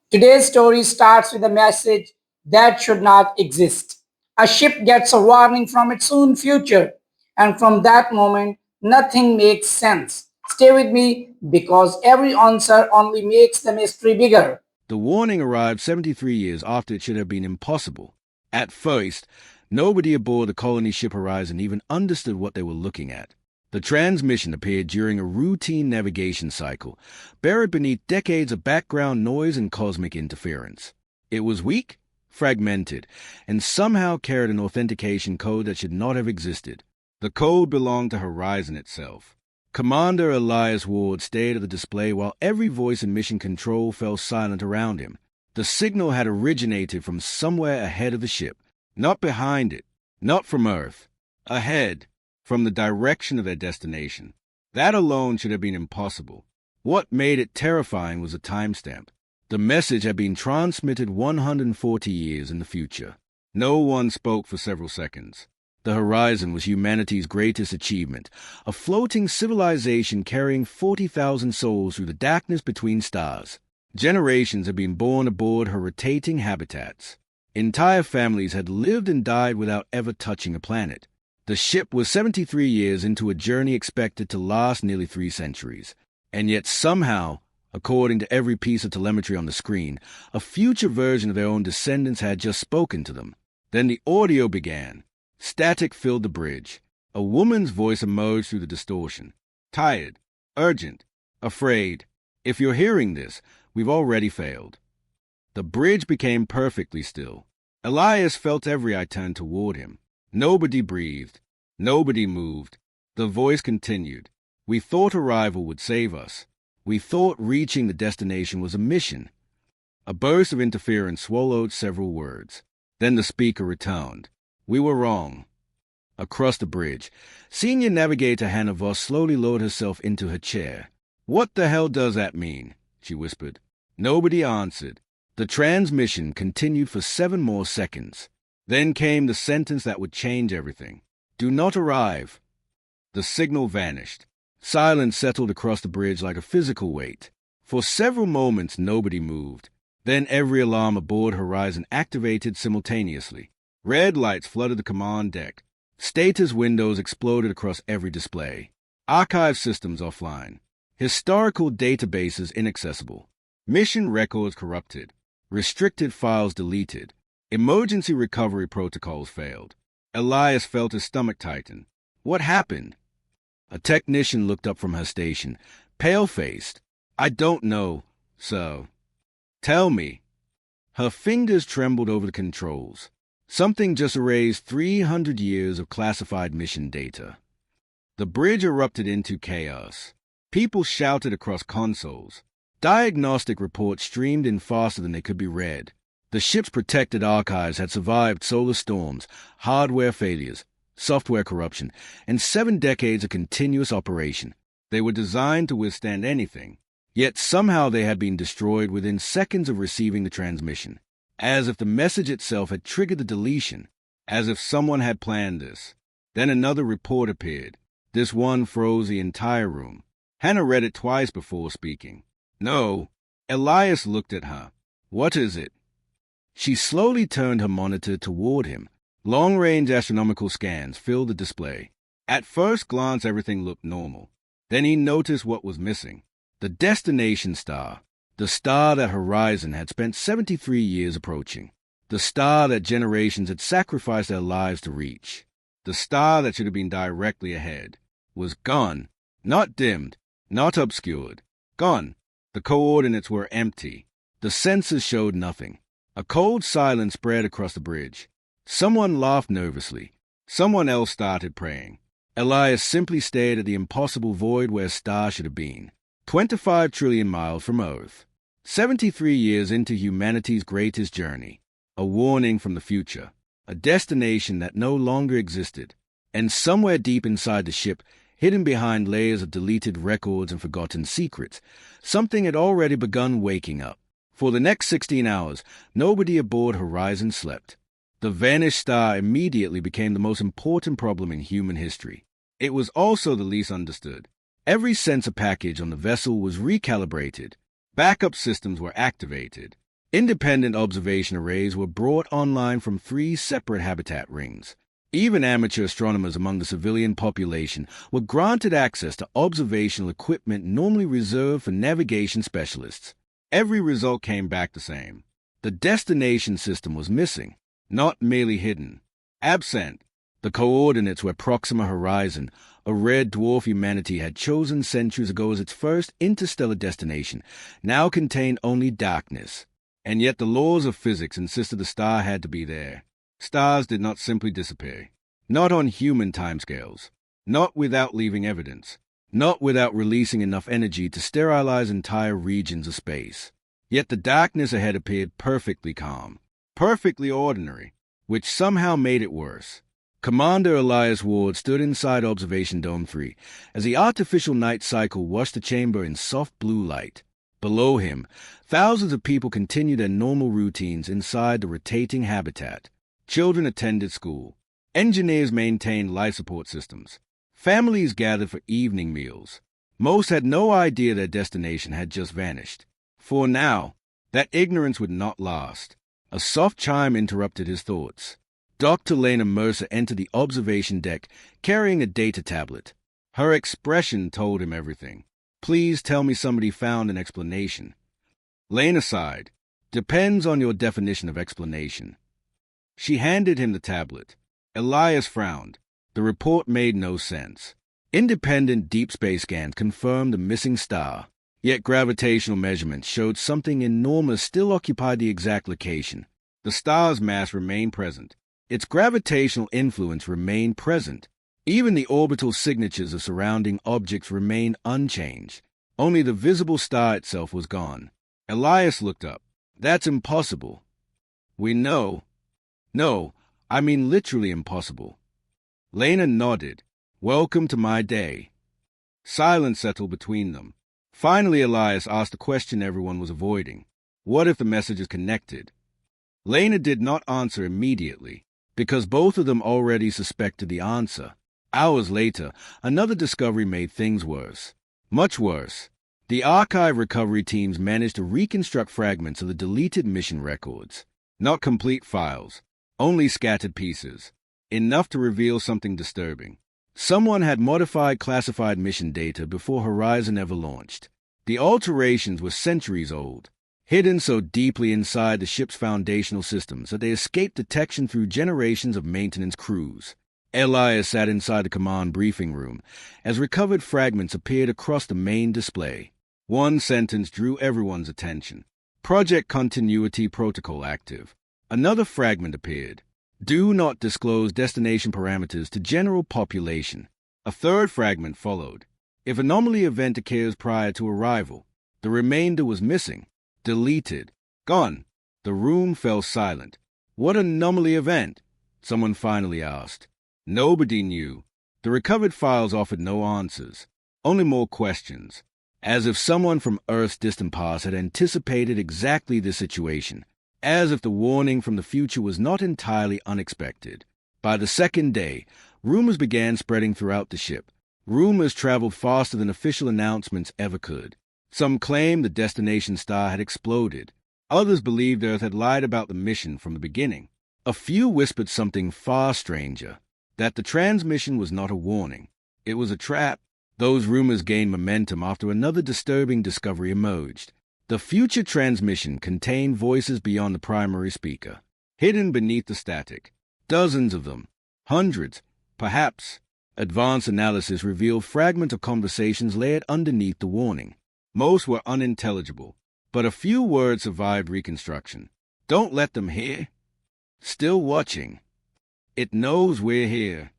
Today's story starts with a message that should not exist. A ship gets a warning from its own future, and from that moment, nothing makes sense. Stay with me because every answer only makes the mystery bigger. The warning arrived 73 years after it should have been impossible. At first, nobody aboard the colony ship Horizon even understood what they were looking at. The transmission appeared during a routine navigation cycle, buried beneath decades of background noise and cosmic interference. It was weak, fragmented, and somehow carried an authentication code that should not have existed. The code belonged to Horizon itself. Commander Elias Ward stayed at the display while every voice in mission control fell silent around him. The signal had originated from somewhere ahead of the ship, not behind it, not from Earth. Ahead, from the direction of their destination. That alone should have been impossible. What made it terrifying was a timestamp. The message had been transmitted 140 years in the future. No one spoke for several seconds. The Horizon was humanity's greatest achievement, a floating civilization carrying 40,000 souls through the darkness between stars. Generations had been born aboard her rotating habitats. Entire families had lived and died without ever touching a planet. The ship was 73 years into a journey expected to last nearly 3 centuries. And yet somehow, according to every piece of telemetry on the screen, a future version of their own descendants had just spoken to them. Then the audio began. Static filled the bridge. A woman's voice emerged through the distortion. Tired, urgent, afraid. If you're hearing this, we've already failed. The bridge became perfectly still. Elias felt every eye turn toward him. Nobody breathed. Nobody moved. The voice continued. We thought arrival would save us. We thought reaching the destination was a mission. A burst of interference swallowed several words. Then the speaker returned. We were wrong. Across the bridge, Senior Navigator Hannah Voss slowly lowered herself into her chair. What the hell does that mean? She whispered. Nobody answered. The transmission continued for 7 more seconds. Then came the sentence that would change everything. Do not arrive. The signal vanished. Silence settled across the bridge like a physical weight. For several moments, nobody moved. Then every alarm aboard Horizon activated simultaneously. Red lights flooded the command deck. Status windows exploded across every display. Archive systems offline. Historical databases inaccessible. Mission records corrupted. Restricted files deleted. Emergency recovery protocols failed. Elias felt his stomach tighten. What happened? A technician looked up from her station, pale-faced. I don't know, sir. Tell me. Her fingers trembled over the controls. Something just erased 300 years of classified mission data. The bridge erupted into chaos. People shouted across consoles. Diagnostic reports streamed in faster than they could be read. The ship's protected archives had survived solar storms, hardware failures, software corruption, and 7 decades of continuous operation. They were designed to withstand anything, yet somehow they had been destroyed within seconds of receiving the transmission. As if the message itself had triggered the deletion, as if someone had planned this. Then another report appeared. This one froze the entire room. Hannah read it twice before speaking. No. Elias looked at her. What is it? She slowly turned her monitor toward him. Long-range astronomical scans filled the display. At first glance, everything looked normal. Then he noticed what was missing. The destination star. The star that Horizon had spent 73 years approaching. The star that generations had sacrificed their lives to reach. The star that should have been directly ahead. Was gone. Not dimmed. Not obscured. Gone. The coordinates were empty. The sensors showed nothing. A cold silence spread across the bridge. Someone laughed nervously. Someone else started praying. Elias simply stared at the impossible void where a star should have been. 25 trillion miles from Earth. 73 years into humanity's greatest journey. A warning from the future. A destination that no longer existed. And somewhere deep inside the ship, hidden behind layers of deleted records and forgotten secrets, something had already begun waking up. For the next 16 hours, nobody aboard Horizon slept. The vanished star immediately became the most important problem in human history. It was also the least understood. Every sensor package on the vessel was recalibrated. Backup systems were activated. Independent observation arrays were brought online from 3 separate habitat rings. Even amateur astronomers among the civilian population were granted access to observational equipment normally reserved for navigation specialists. Every result came back the same. The destination system was missing, not merely hidden. Absent, the coordinates where Proxima Horizon, a red dwarf humanity had chosen centuries ago as its first interstellar destination, now contained only darkness. And yet the laws of physics insisted the star had to be there. Stars did not simply disappear. Not on human timescales. Not without leaving evidence. Not without releasing enough energy to sterilize entire regions of space. Yet the darkness ahead appeared perfectly calm, perfectly ordinary, which somehow made it worse. Commander Elias Ward stood inside Observation Dome 3 as the artificial night cycle washed the chamber in soft blue light. Below him, thousands of people continued their normal routines inside the rotating habitat. Children attended school. Engineers maintained life support systems. Families gathered for evening meals. Most had no idea their destination had just vanished. For now, that ignorance would not last. A soft chime interrupted his thoughts. Dr. Lena Mercer entered the observation deck carrying a data tablet. Her expression told him everything. Please tell me somebody found an explanation. Lena sighed. Depends on your definition of explanation. She handed him the tablet. Elias frowned. The report made no sense. Independent deep space scans confirmed the missing star, yet gravitational measurements showed something enormous still occupied the exact location. The star's mass remained present. Its gravitational influence remained present. Even the orbital signatures of surrounding objects remained unchanged. Only the visible star itself was gone. Elias looked up. That's impossible. We know. No, I mean literally impossible. Lena nodded. Welcome to my day. Silence settled between them. Finally, Elias asked the question everyone was avoiding. What if the message is connected? Lena did not answer immediately, because both of them already suspected the answer. Hours later, another discovery made things worse. Much worse. The archive recovery teams managed to reconstruct fragments of the deleted mission records. Not complete files, only scattered pieces. Enough to reveal something disturbing. Someone had modified classified mission data before Horizon ever launched. The alterations were centuries old, hidden so deeply inside the ship's foundational systems that they escaped detection through generations of maintenance crews. Elias sat inside the command briefing room as recovered fragments appeared across the main display. One sentence drew everyone's attention. Project Continuity Protocol active. Another fragment appeared. Do not disclose destination parameters to general population. A third fragment followed. If anomaly event occurs prior to arrival, the remainder was missing, deleted, gone. The room fell silent. What anomaly event? Someone finally asked. Nobody knew. The recovered files offered no answers, only more questions, as if someone from Earth's distant past had anticipated exactly this situation, as if the warning from the future was not entirely unexpected. By the second day, rumors began spreading throughout the ship. Rumors traveled faster than official announcements ever could. Some claimed the destination star had exploded. Others believed Earth had lied about the mission from the beginning. A few whispered something far stranger, that the transmission was not a warning. It was a trap. Those rumors gained momentum after another disturbing discovery emerged. The future transmission contained voices beyond the primary speaker, hidden beneath the static. Dozens of them. Hundreds. Perhaps. Advanced analysis revealed fragments of conversations layered underneath the warning. Most were unintelligible, but a few words survived reconstruction. Don't let them hear. Still watching. It knows we're here.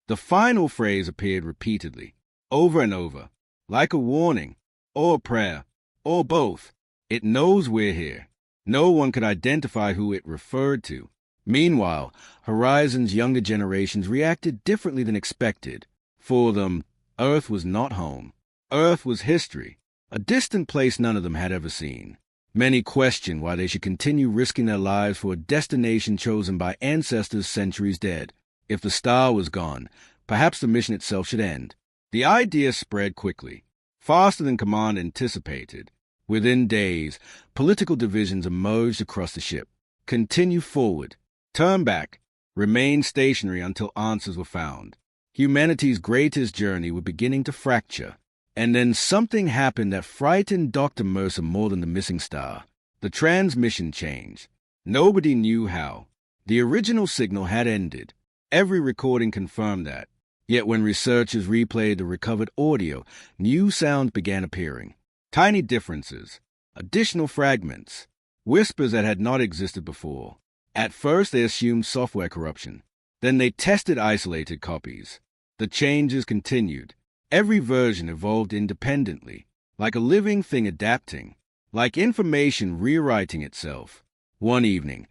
The final phrase appeared repeatedly, over and over, like a warning, or a prayer, or both. It knows we're here. No one could identify who it referred to. Meanwhile, Horizon's younger generations reacted differently than expected. For them, Earth was not home. Earth was history, a distant place none of them had ever seen. Many questioned why they should continue risking their lives for a destination chosen by ancestors centuries dead. If the star was gone, perhaps the mission itself should end. The idea spread quickly, faster than Command anticipated. Within days, political divisions emerged across the ship. Continue forward. Turn back. Remain stationary until answers were found. Humanity's greatest journey was beginning to fracture. And then something happened that frightened Dr. Mercer more than the missing star. The transmission changed. Nobody knew how. The original signal had ended. Every recording confirmed that. Yet when researchers replayed the recovered audio, new sounds began appearing. Tiny differences. Additional fragments. Whispers that had not existed before. At first they assumed software corruption. Then they tested isolated copies. The changes continued. Every version evolved independently, like a living thing adapting, like information rewriting itself. One evening,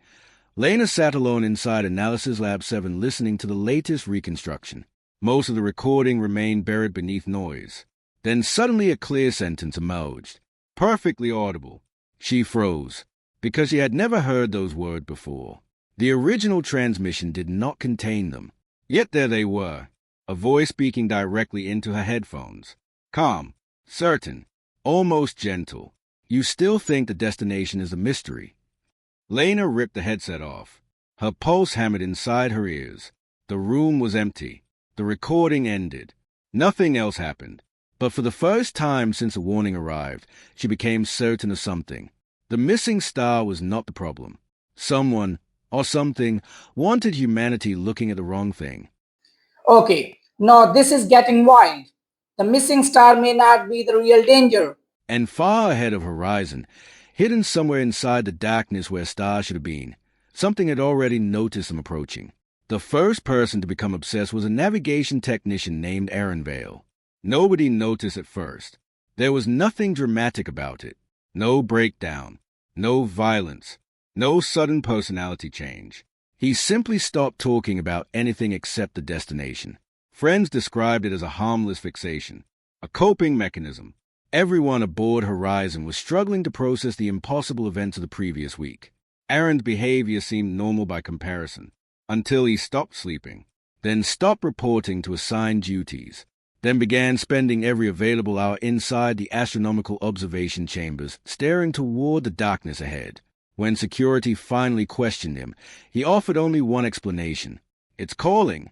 Lena sat alone inside Analysis Lab 7 listening to the latest reconstruction. Most of the recording remained buried beneath noise. Then suddenly a clear sentence emerged, perfectly audible. She froze, because she had never heard those words before. The original transmission did not contain them. Yet there they were, a voice speaking directly into her headphones. Calm, certain, almost gentle. You still think the destination is a mystery. Lena ripped the headset off. Her pulse hammered inside her ears. The room was empty. The recording ended. Nothing else happened. But for the first time since the warning arrived, she became certain of something. The missing star was not the problem. Someone, or something, wanted humanity looking at the wrong thing. Okay, now this is getting wild. The missing star may not be the real danger. And far ahead of horizon, hidden somewhere inside the darkness where stars should have been, something had already noticed them approaching. The first person to become obsessed was a navigation technician named Aaron Vale. Nobody noticed at first. There was nothing dramatic about it. No breakdown, no violence, no sudden personality change. He simply stopped talking about anything except the destination. Friends described it as a harmless fixation, a coping mechanism. Everyone aboard Horizon was struggling to process the impossible events of the previous week. Aaron's behavior seemed normal by comparison, until he stopped sleeping, then stopped reporting to assigned duties, then began spending every available hour inside the astronomical observation chambers, staring toward the darkness ahead. When security finally questioned him, he offered only one explanation. It's calling.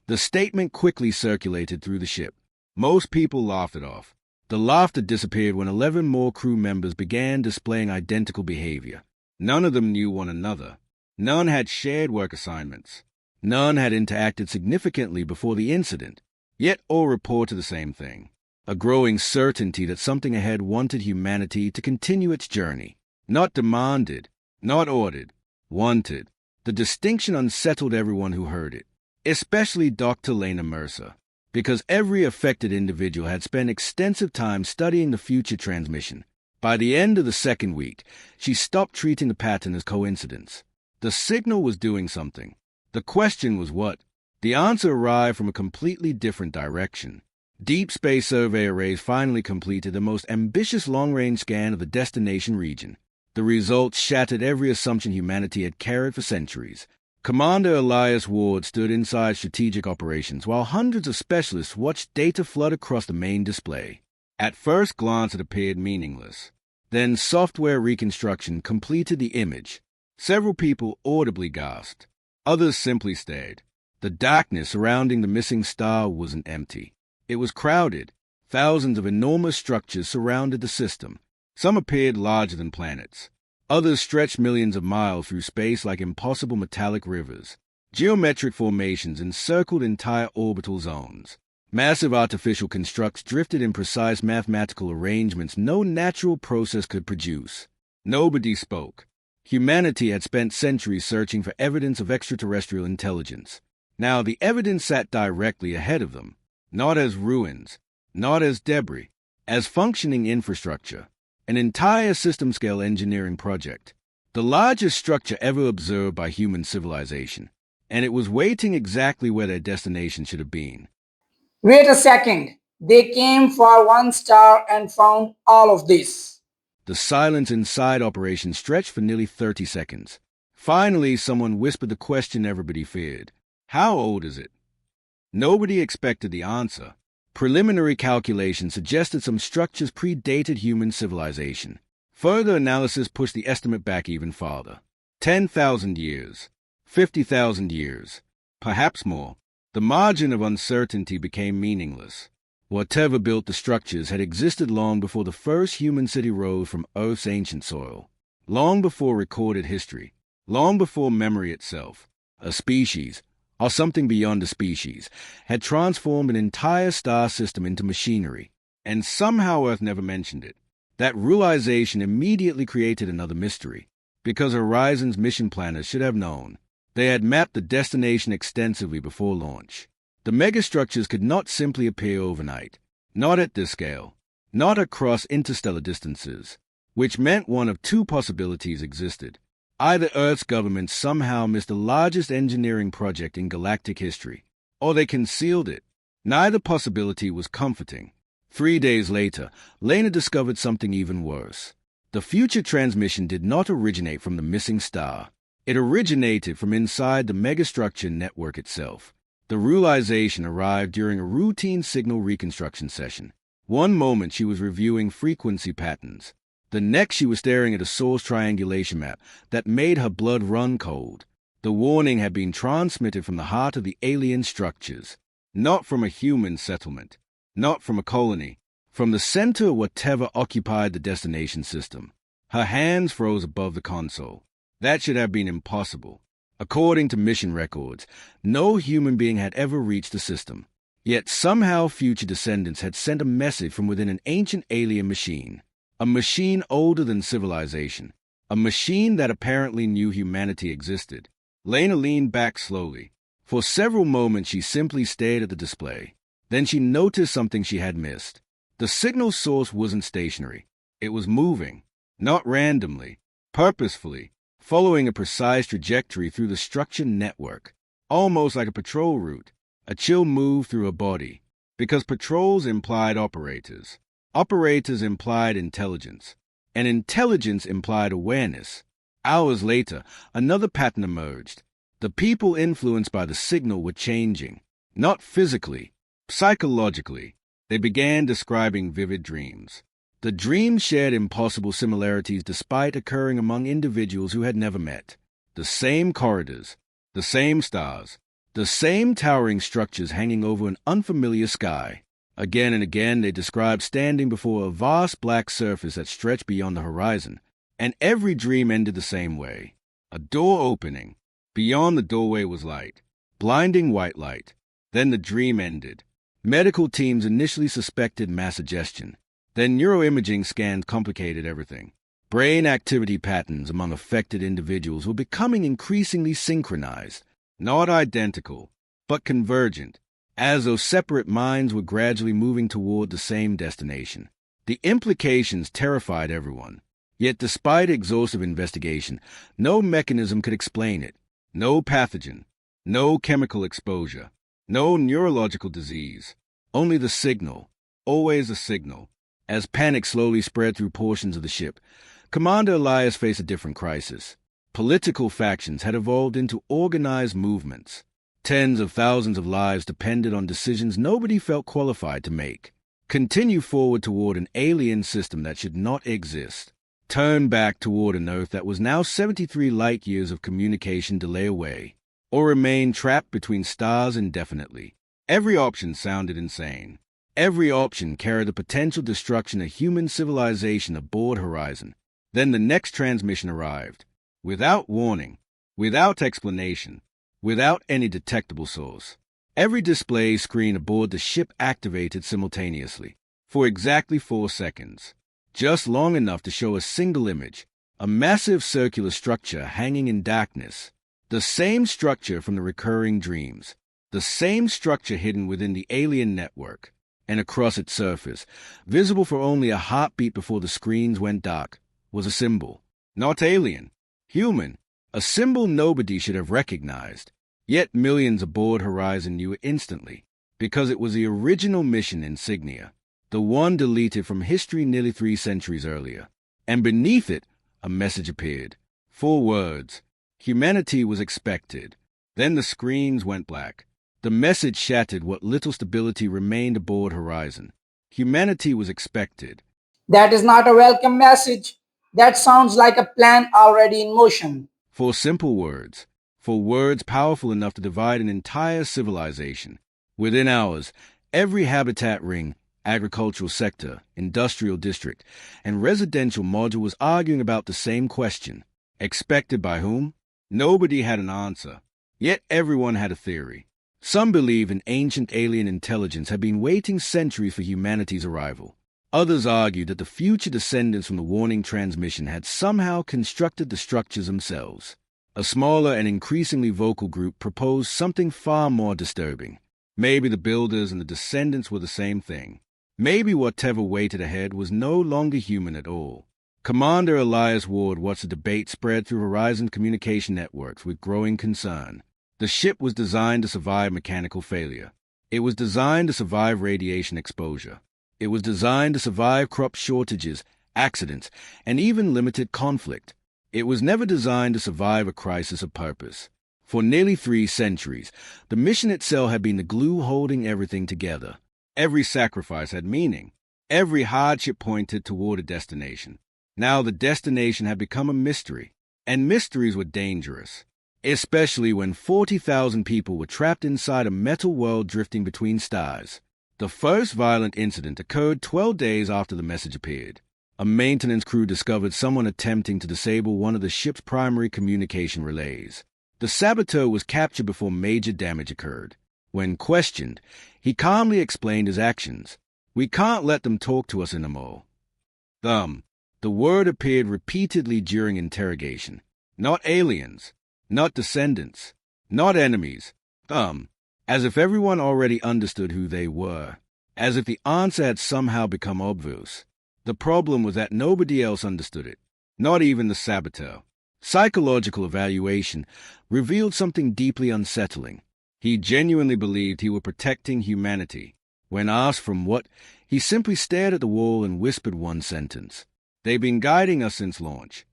The statement quickly circulated through the ship. Most people laughed it off. The laughter disappeared when 11 more crew members began displaying identical behavior. None of them knew one another. None had shared work assignments. None had interacted significantly before the incident. Yet all reported the same thing. A growing certainty that something ahead wanted humanity to continue its journey. Not demanded, not ordered, wanted. The distinction unsettled everyone who heard it, especially Dr. Lena Mercer, because every affected individual had spent extensive time studying the future transmission. By the end of the second week, she stopped treating the pattern as coincidence. The signal was doing something. The question was what? The answer arrived from a completely different direction. Deep Space Survey Arrays finally completed the most ambitious long-range scan of the destination region. The results shattered every assumption humanity had carried for centuries. Commander Elias Ward stood inside strategic operations while hundreds of specialists watched data flood across the main display. At first glance it appeared meaningless. Then software reconstruction completed the image. Several people audibly gasped. Others simply stared. The darkness surrounding the missing star wasn't empty. It was crowded. Thousands of enormous structures surrounded the system. Some appeared larger than planets. Others stretched millions of miles through space like impossible metallic rivers. Geometric formations encircled entire orbital zones. Massive artificial constructs drifted in precise mathematical arrangements no natural process could produce. Nobody spoke. Humanity had spent centuries searching for evidence of extraterrestrial intelligence. Now the evidence sat directly ahead of them, not as ruins, not as debris, as functioning infrastructure. An entire system-scale engineering project, the largest structure ever observed by human civilization, and it was waiting exactly where their destination should have been. Wait a second. They came for one star and found all of this. The silence inside Operation stretched for nearly 30 seconds. Finally, someone whispered the question everybody feared. How old is it? Nobody expected the answer. Preliminary calculations suggested some structures predated human civilization. Further analysis pushed the estimate back even farther. 10,000 years, 50,000 years, perhaps more. The margin of uncertainty became meaningless. Whatever built the structures had existed long before the first human city rose from Earth's ancient soil, long before recorded history, long before memory itself. A species, or something beyond a species, had transformed an entire star system into machinery, and somehow Earth never mentioned it. That realization immediately created another mystery, because Horizon's mission planners should have known. They had mapped the destination extensively before launch. The megastructures could not simply appear overnight, not at this scale, not across interstellar distances, which meant one of two possibilities existed. Either Earth's government somehow missed the largest engineering project in galactic history, or they concealed it. Neither possibility was comforting. 3 days later, Lena discovered something even worse. The future transmission did not originate from the missing star. It originated from inside the megastructure network itself. The realization arrived during a routine signal reconstruction session. One moment she was reviewing frequency patterns. The next she was staring at a source triangulation map that made her blood run cold. The warning had been transmitted from the heart of the alien structures, not from a human settlement, not from a colony, from the center of whatever occupied the destination system. Her hands froze above the console. That should have been impossible. According to mission records, no human being had ever reached the system. Yet somehow future descendants had sent a message from within an ancient alien machine. A machine older than civilization. A machine that apparently knew humanity existed. Lena leaned back slowly. For several moments she simply stared at the display. Then she noticed something she had missed. The signal source wasn't stationary. It was moving. Not randomly. Purposefully. Following a precise trajectory through the structure network. Almost like a patrol route. A chill move through a body. Because patrols implied operators. Operators implied intelligence, and intelligence implied awareness. Hours later, another pattern emerged. The people influenced by the signal were changing, not physically, psychologically. They began describing vivid dreams. The dreams shared impossible similarities despite occurring among individuals who had never met. The same corridors, the same stars, the same towering structures hanging over an unfamiliar sky. Again and again they described standing before a vast black surface that stretched beyond the horizon, and every dream ended the same way. A door opening. Beyond the doorway was light, blinding white light. Then the dream ended. Medical teams initially suspected mass suggestion. Then neuroimaging scans complicated everything. Brain activity patterns among affected individuals were becoming increasingly synchronized, not identical, but convergent, as though separate minds were gradually moving toward the same destination. The implications terrified everyone. Yet despite exhaustive investigation, no mechanism could explain it. No pathogen, no chemical exposure, no neurological disease. Only the signal, always a signal. As panic slowly spread through portions of the ship, Commander Elias faced a different crisis. Political factions had evolved into organized movements. Tens of thousands of lives depended on decisions nobody felt qualified to make. Continue forward toward an alien system that should not exist. Turn back toward an Earth that was now 73 light-years of communication delay away. Or remain trapped between stars indefinitely. Every option sounded insane. Every option carried the potential destruction of human civilization aboard Horizon. Then the next transmission arrived. Without warning. Without explanation. Without any detectable source. Every display screen aboard the ship activated simultaneously, for exactly 4 seconds. Just long enough to show a single image, a massive circular structure hanging in darkness. The same structure from the recurring dreams. The same structure hidden within the alien network. And across its surface, visible for only a heartbeat before the screens went dark, was a symbol. Not alien. Human. A symbol nobody should have recognized. Yet millions aboard Horizon knew it instantly, because it was the original mission insignia, the one deleted from history nearly 3 centuries earlier. And beneath it, a message appeared. 4 words. Humanity was expected. Then the screens went black. The message shattered what little stability remained aboard Horizon. Humanity was expected. That is not a welcome message. That sounds like a plan already in motion. For simple words, for words powerful enough to divide an entire civilization. Within hours, every habitat ring, agricultural sector, industrial district, and residential module was arguing about the same question. Expected by whom? Nobody had an answer. Yet everyone had a theory. Some believed an ancient alien intelligence had been waiting centuries for humanity's arrival. Others argued that the future descendants from the warning transmission had somehow constructed the structures themselves. A smaller and increasingly vocal group proposed something far more disturbing. Maybe the builders and the descendants were the same thing. Maybe whatever waited ahead was no longer human at all. Commander Elias Ward watched the debate spread through Horizon communication networks with growing concern. The ship was designed to survive mechanical failure. It was designed to survive radiation exposure. It was designed to survive crop shortages, accidents, and even limited conflict. It was never designed to survive a crisis of purpose. For nearly 3 centuries, the mission itself had been the glue holding everything together. Every sacrifice had meaning. Every hardship pointed toward a destination. Now the destination had become a mystery, and mysteries were dangerous, especially when 40,000 people were trapped inside a metal world drifting between stars. The first violent incident occurred 12 days after the message appeared. A maintenance crew discovered someone attempting to disable one of the ship's primary communication relays. The saboteur was captured before major damage occurred. When questioned, he calmly explained his actions. "We can't let them talk to us anymore." The word appeared repeatedly during interrogation. Not aliens, not descendants, not enemies. As if everyone already understood who they were. As if the answer had somehow become obvious. The problem was that nobody else understood it, not even the saboteur. Psychological evaluation revealed something deeply unsettling. He genuinely believed he was protecting humanity. When asked from what, he simply stared at the wall and whispered one sentence. "They've been guiding us since launch."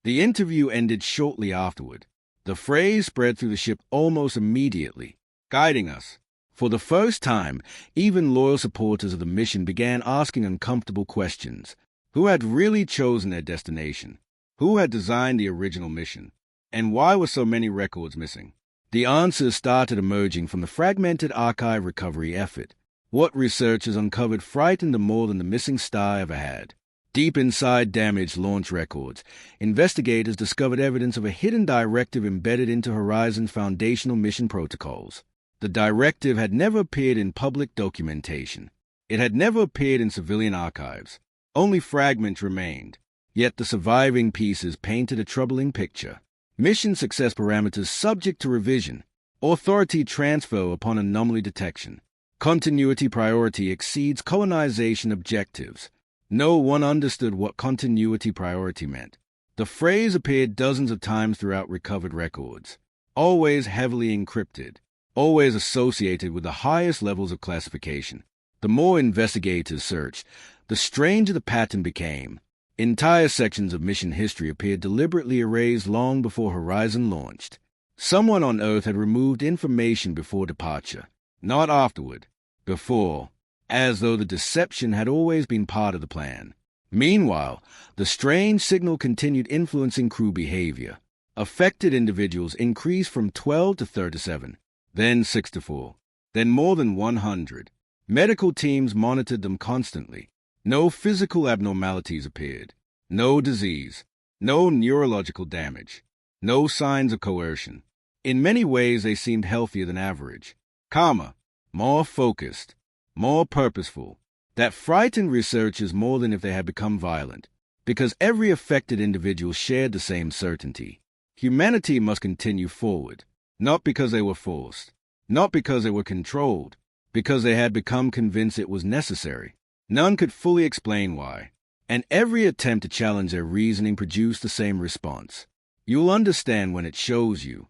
The interview ended shortly afterward. The phrase spread through the ship almost immediately. Guiding us. For the first time, even loyal supporters of the mission began asking uncomfortable questions. Who had really chosen their destination? Who had designed the original mission? And why were so many records missing? The answers started emerging from the fragmented archive recovery effort. What researchers uncovered frightened them more than the missing star ever had. Deep inside damaged launch records, investigators discovered evidence of a hidden directive embedded into Horizon's foundational mission protocols. The directive had never appeared in public documentation. It had never appeared in civilian archives. Only fragments remained. Yet the surviving pieces painted a troubling picture. Mission success parameters subject to revision. Authority transfer upon anomaly detection. Continuity priority exceeds colonization objectives. No one understood what continuity priority meant. The phrase appeared dozens of times throughout recovered records. Always heavily encrypted. Always associated with the highest levels of classification. The more investigators searched, the stranger the pattern became. Entire sections of mission history appeared deliberately erased long before Horizon launched. Someone on Earth had removed information before departure, not afterward, before, as though the deception had always been part of the plan. Meanwhile, the strange signal continued influencing crew behavior. Affected individuals increased from 12 to 37. Then 64, then more than 100. Medical teams monitored them constantly. No physical abnormalities appeared. No disease. No neurological damage. No signs of coercion. In many ways, they seemed healthier than average. Calmer, more focused, more purposeful. That frightened researchers more than if they had become violent, because every affected individual shared the same certainty. Humanity must continue forward. Not because they were forced, not because they were controlled, because they had become convinced it was necessary. None could fully explain why, and every attempt to challenge their reasoning produced the same response. You'll understand when it shows you.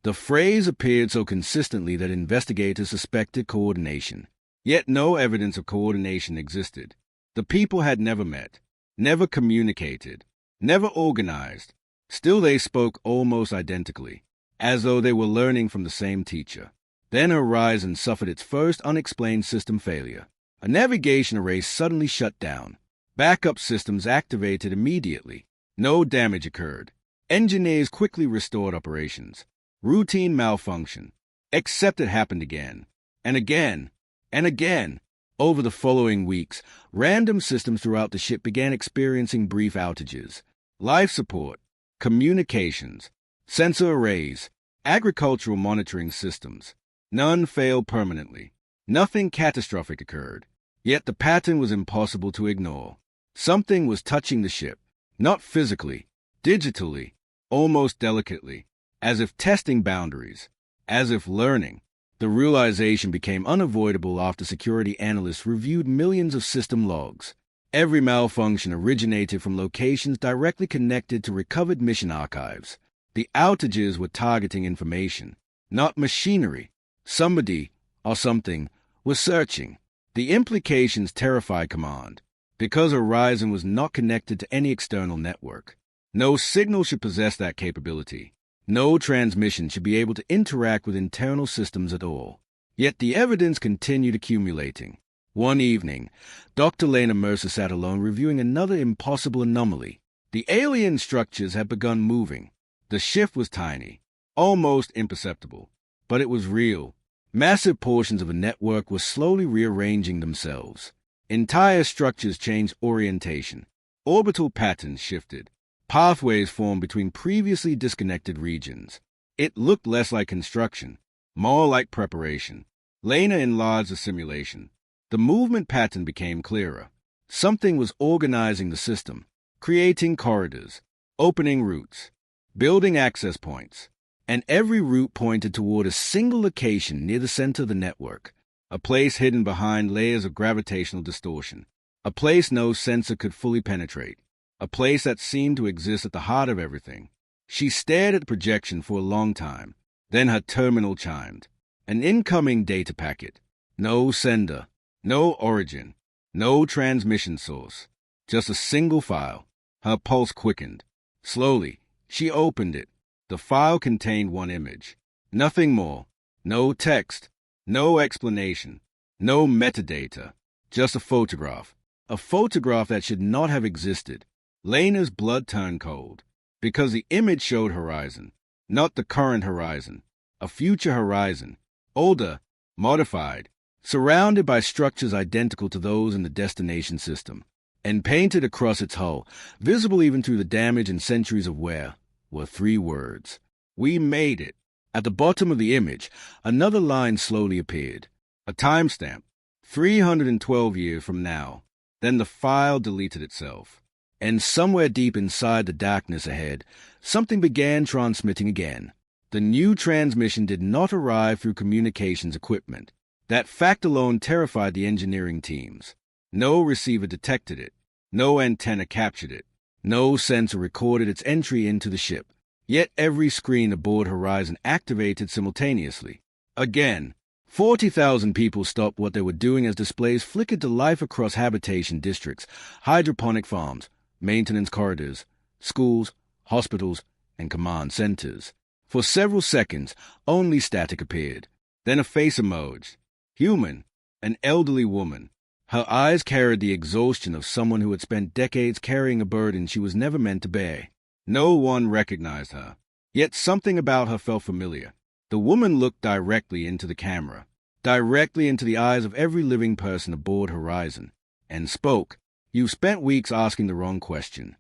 The phrase appeared so consistently that investigators suspected coordination. Yet no evidence of coordination existed. The people had never met, never communicated, never organized. Still they spoke almost identically, as though they were learning from the same teacher. Then Horizon suffered its first unexplained system failure. A navigation array suddenly shut down. Backup systems activated immediately. No damage occurred. Engineers quickly restored operations. Routine malfunction. Except it happened again. And again. And again. Over the following weeks, random systems throughout the ship began experiencing brief outages. Life support, communications, sensor arrays, agricultural monitoring systems. None failed permanently. Nothing catastrophic occurred. Yet the pattern was impossible to ignore. Something was touching the ship. Not physically, digitally, almost delicately, as if testing boundaries, as if learning. The realization became unavoidable after security analysts reviewed millions of system logs. Every malfunction originated from locations directly connected to recovered mission archives. The outages were targeting information, not machinery. Somebody, or something, was searching. The implications terrified Command. Because Horizon was not connected to any external network, no signal should possess that capability. No transmission should be able to interact with internal systems at all. Yet the evidence continued accumulating. One evening, Dr. Lena Mercer sat alone reviewing another impossible anomaly. The alien structures had begun moving. The shift was tiny, almost imperceptible, but it was real. Massive portions of a network were slowly rearranging themselves. Entire structures changed orientation. Orbital patterns shifted. Pathways formed between previously disconnected regions. It looked less like construction, more like preparation. Lena enlarged the simulation. The movement pattern became clearer. Something was organizing the system, creating corridors, opening routes, building access points, and every route pointed toward a single location near the center of the network, a place hidden behind layers of gravitational distortion, a place no sensor could fully penetrate. A place that seemed to exist at the heart of everything. She stared at the projection for a long time. Then her terminal chimed. An incoming data packet. No sender. No origin. No transmission source. Just a single file. Her pulse quickened. Slowly, she opened it. The file contained one image. Nothing more. No text. No explanation. No metadata. Just a photograph. A photograph that should not have existed. Lena's blood turned cold, because the image showed Horizon, not the current Horizon, a future Horizon, older, modified, surrounded by structures identical to those in the destination system, and painted across its hull, visible even through the damage and centuries of wear, were 3 words. We made it. At the bottom of the image, another line slowly appeared, a timestamp, 312 years from now. Then the file deleted itself. And somewhere deep inside the darkness ahead, something began transmitting again. The new transmission did not arrive through communications equipment. That fact alone terrified the engineering teams. No receiver detected it. No antenna captured it. No sensor recorded its entry into the ship. Yet every screen aboard Horizon activated simultaneously. Again, 40,000 people stopped what they were doing as displays flickered to life across habitation districts, hydroponic farms, maintenance corridors, schools, hospitals, and command centers. For several seconds, only static appeared. Then a face emerged. Human, an elderly woman. Her eyes carried the exhaustion of someone who had spent decades carrying a burden she was never meant to bear. No one recognized her. Yet something about her felt familiar. The woman looked directly into the camera, directly into the eyes of every living person aboard Horizon, and spoke. You've spent weeks asking the wrong question.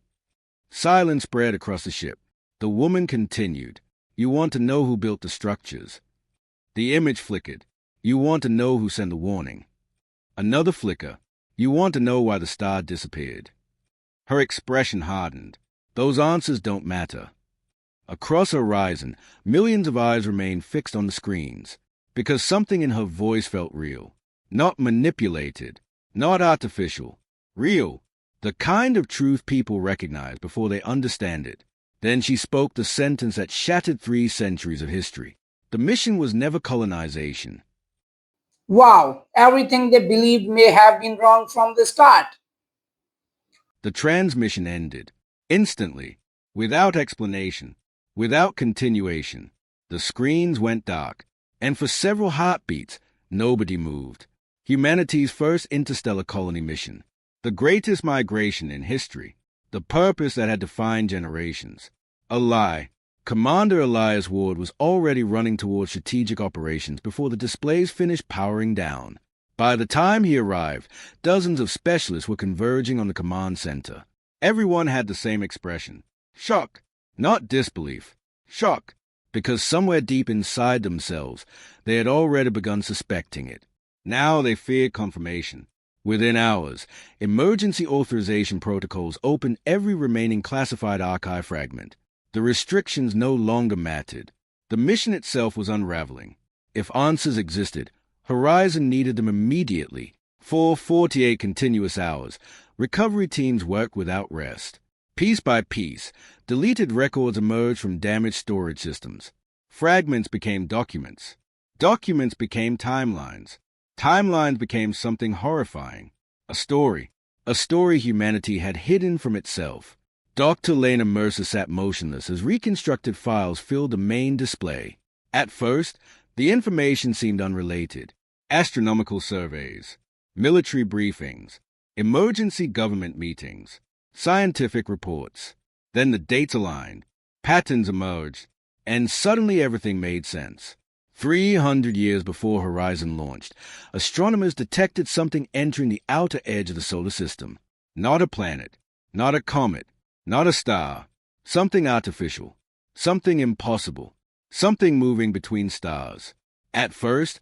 Silence spread across the ship. The woman continued. You want to know who built the structures. The image flickered. You want to know who sent the warning. Another flicker. You want to know why the star disappeared. Her expression hardened. Those answers don't matter. Across Horizon, millions of eyes remained fixed on the screens, because something in her voice felt real. Not manipulated, not artificial. Real. The kind of truth people recognize before they understand it. Then she spoke the sentence that shattered 3 centuries of history. The mission was never colonization. Wow, everything they believed may have been wrong from the start. The transmission ended. Instantly. Without explanation. Without continuation. The screens went dark. And for several heartbeats, nobody moved. Humanity's first interstellar colony mission, the greatest migration in history, the purpose that had defined generations. A lie. Commander Elias Ward was already running towards strategic operations before the displays finished powering down. By the time he arrived, dozens of specialists were converging on the command center. Everyone had the same expression. Shock. Not disbelief. Shock. Because somewhere deep inside themselves, they had already begun suspecting it. Now they feared confirmation. Within hours, emergency authorization protocols opened every remaining classified archive fragment. The restrictions no longer mattered. The mission itself was unraveling. If answers existed, Horizon needed them immediately. For 48 continuous hours, recovery teams worked without rest. Piece by piece, deleted records emerged from damaged storage systems. Fragments became documents. Documents became timelines. Timelines became something horrifying. A story. A story humanity had hidden from itself. Dr. Lena Mercer sat motionless as reconstructed files filled the main display. At first, the information seemed unrelated. Astronomical surveys, military briefings, emergency government meetings, scientific reports. Then the dates aligned, patterns emerged, and suddenly everything made sense. 300 years before Horizon launched, astronomers detected something entering the outer edge of the solar system. Not a planet, not a comet, not a star. Something artificial, something impossible, something moving between stars. At first,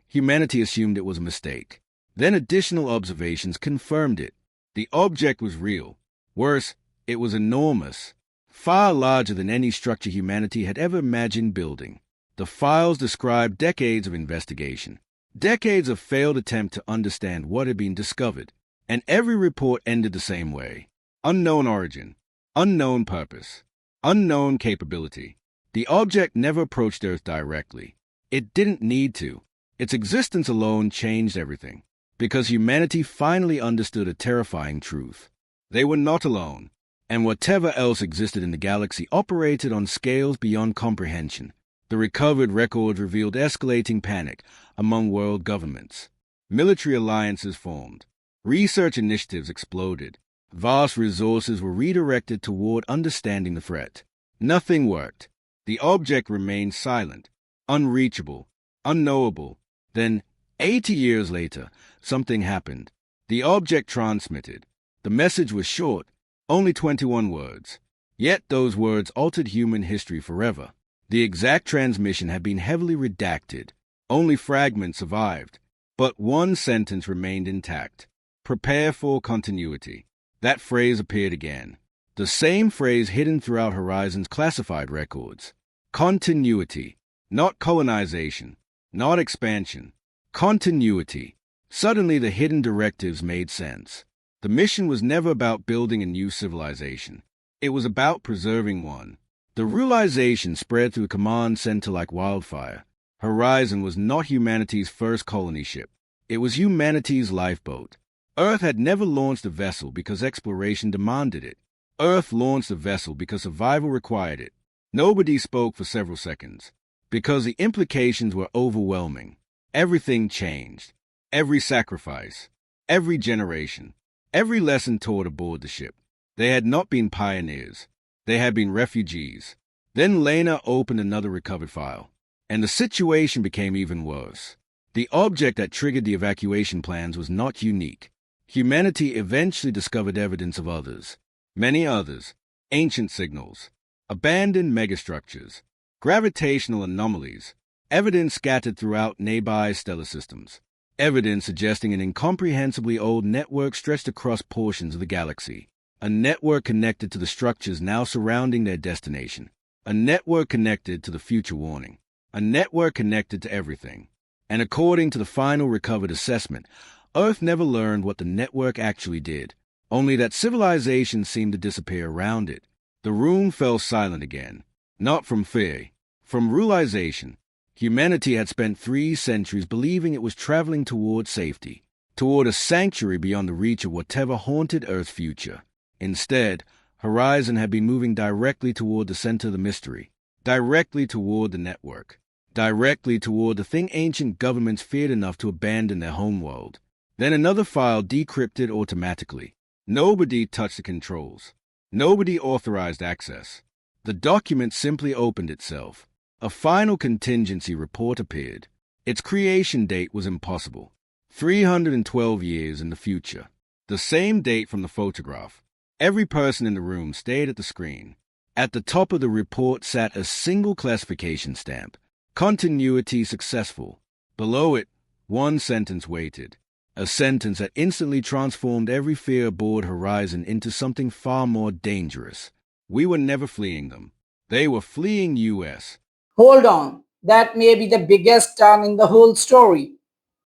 humanity assumed it was a mistake. Then additional observations confirmed it. The object was real. Worse, it was enormous, far larger than any structure humanity had ever imagined building. The files described decades of investigation, decades of failed attempt to understand what had been discovered, and every report ended the same way. Unknown origin, unknown purpose, unknown capability. The object never approached Earth directly. It didn't need to. Its existence alone changed everything, because humanity finally understood a terrifying truth. They were not alone, and whatever else existed in the galaxy operated on scales beyond comprehension. The recovered records revealed escalating panic among world governments. Military alliances formed. Research initiatives exploded. Vast resources were redirected toward understanding the threat. Nothing worked. The object remained silent, unreachable, unknowable. Then, 80 years later, something happened. The object transmitted. The message was short, only 21 words. Yet those words altered human history forever. The exact transmission had been heavily redacted. Only fragments survived. But one sentence remained intact. Prepare for continuity. That phrase appeared again. The same phrase hidden throughout Horizon's classified records. Continuity. Not colonization. Not expansion. Continuity. Suddenly the hidden directives made sense. The mission was never about building a new civilization. It was about preserving one. The realization spread through the command center like wildfire. Horizon was not humanity's first colony ship. It was humanity's lifeboat. Earth had never launched a vessel because exploration demanded it. Earth launched a vessel because survival required it. Nobody spoke for several seconds, because the implications were overwhelming. Everything changed. Every sacrifice. Every generation. Every lesson taught aboard the ship. They had not been pioneers. They had been refugees. Then Lena opened another recovered file, and the situation became even worse. The object that triggered the evacuation plans was not unique. Humanity eventually discovered evidence of others. Many others. Ancient signals. Abandoned megastructures. Gravitational anomalies. Evidence scattered throughout nearby stellar systems. Evidence suggesting an incomprehensibly old network stretched across portions of the galaxy. A network connected to the structures now surrounding their destination. A network connected to the future warning. A network connected to everything. And according to the final recovered assessment, Earth never learned what the network actually did, only that civilization seemed to disappear around it. The room fell silent again, not from fear, from realization. Humanity had spent 3 centuries believing it was traveling toward safety, toward a sanctuary beyond the reach of whatever haunted Earth's future. Instead, Horizon had been moving directly toward the center of the mystery, directly toward the network, directly toward the thing ancient governments feared enough to abandon their homeworld. Then another file decrypted automatically. Nobody touched the controls. Nobody authorized access. The document simply opened itself. A final contingency report appeared. Its creation date was impossible. 312 years in the future. The same date from the photograph. Every person in the room stared at the screen. At the top of the report sat a single classification stamp. Continuity successful. Below it, one sentence waited. A sentence that instantly transformed every fear aboard Horizon into something far more dangerous. We were never fleeing them. They were fleeing US. Hold on, that may be the biggest turn in the whole story.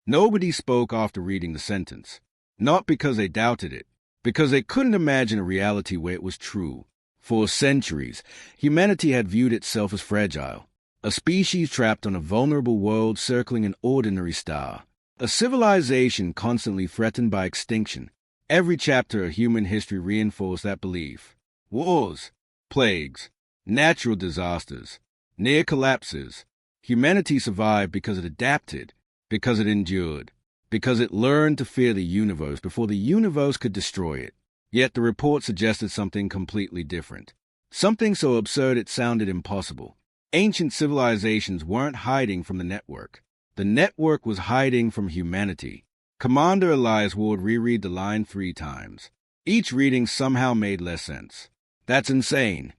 Nobody spoke after reading the sentence. Not because they doubted it, because they couldn't imagine a reality where it was true. For centuries, humanity had viewed itself as fragile, a species trapped on a vulnerable world circling an ordinary star, a civilization constantly threatened by extinction. Every chapter of human history reinforced that belief. Wars, plagues, natural disasters, near collapses. Humanity survived because it adapted, because it endured, because it learned to fear the universe before the universe could destroy it. Yet the report suggested something completely different. Something so absurd it sounded impossible. Ancient civilizations weren't hiding from the network. The network was hiding from humanity. Commander Elias would reread the line 3 times. Each reading somehow made less sense. That's insane.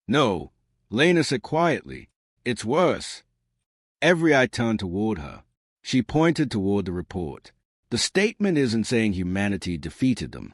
No, Lena said quietly. It's worse. Every eye turned toward her. She pointed toward the report. The statement isn't saying humanity defeated them.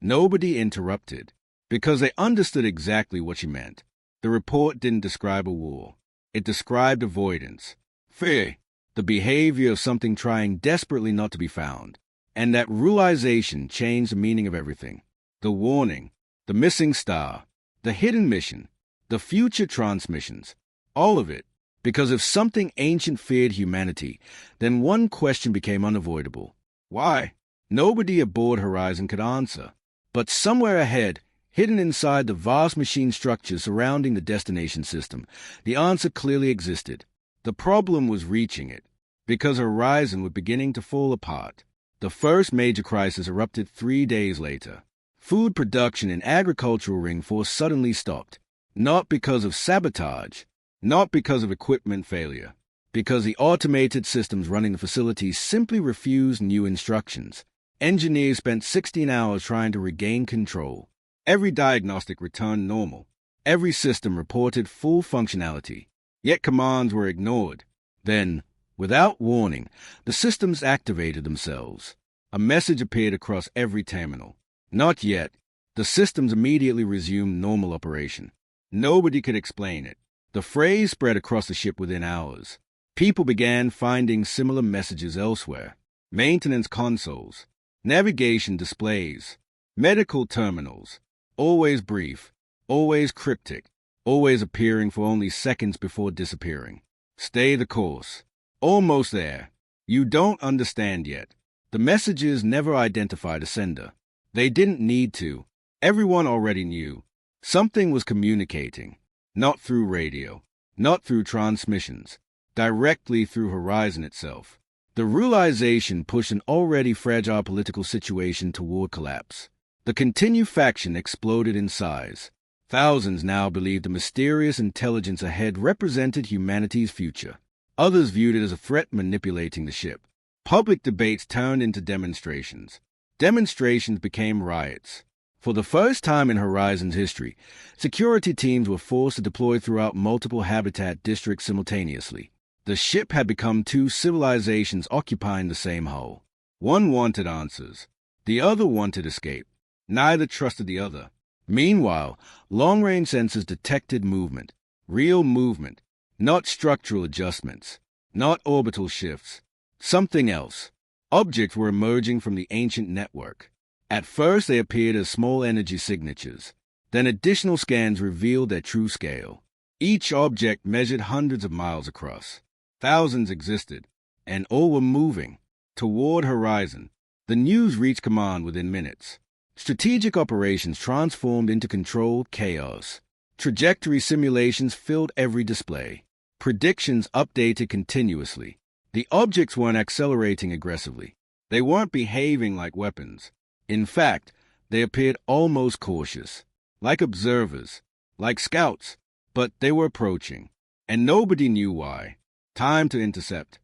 Nobody interrupted, because they understood exactly what she meant. The report didn't describe a war. It described avoidance, fear, the behavior of something trying desperately not to be found. And that realization changed the meaning of everything. The warning, the missing star, the hidden mission, the future transmissions, all of it. Because if something ancient feared humanity, then one question became unavoidable. Why? Nobody aboard Horizon could answer. But somewhere ahead, hidden inside the vast machine structures surrounding the destination system, the answer clearly existed. The problem was reaching it, because Horizon was beginning to fall apart. The first major crisis erupted 3 days later. Food production in agricultural ring force suddenly stopped, not because of sabotage, not because of equipment failure, because the automated systems running the facilities simply refused new instructions. Engineers spent 16 hours trying to regain control. Every diagnostic returned normal. Every system reported full functionality. Yet commands were ignored. Then, without warning, the systems activated themselves. A message appeared across every terminal. Not yet. The systems immediately resumed normal operation. Nobody could explain it. The phrase spread across the ship within hours. People began finding similar messages elsewhere. Maintenance consoles, navigation displays, medical terminals, always brief, always cryptic, always appearing for only seconds before disappearing. Stay the course. Almost there. You don't understand yet. The messages never identified a sender. They didn't need to. Everyone already knew. Something was communicating. Not through radio, not through transmissions, directly through Horizon itself. The realization pushed an already fragile political situation toward collapse. The continued faction exploded in size. Thousands now believed the mysterious intelligence ahead represented humanity's future. Others viewed it as a threat manipulating the ship. Public debates turned into demonstrations. Demonstrations became riots. For the first time in Horizon's history, security teams were forced to deploy throughout multiple habitat districts simultaneously. The ship had become 2 civilizations occupying the same hull. One wanted answers. The other wanted escape. Neither trusted the other. Meanwhile, long-range sensors detected movement. Real movement. Not structural adjustments. Not orbital shifts. Something else. Objects were emerging from the ancient network. At first, they appeared as small energy signatures. Then additional scans revealed their true scale. Each object measured hundreds of miles across. Thousands existed, and all were moving toward Horizon. The news reached command within minutes. Strategic operations transformed into controlled chaos. Trajectory simulations filled every display. predictions updated continuously. The objects weren't accelerating aggressively. They weren't behaving like weapons. In fact, they appeared almost cautious, like observers, like scouts, but they were approaching, and nobody knew why. Time to intercept.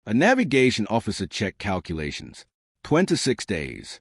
A navigation officer checked calculations. 26 days.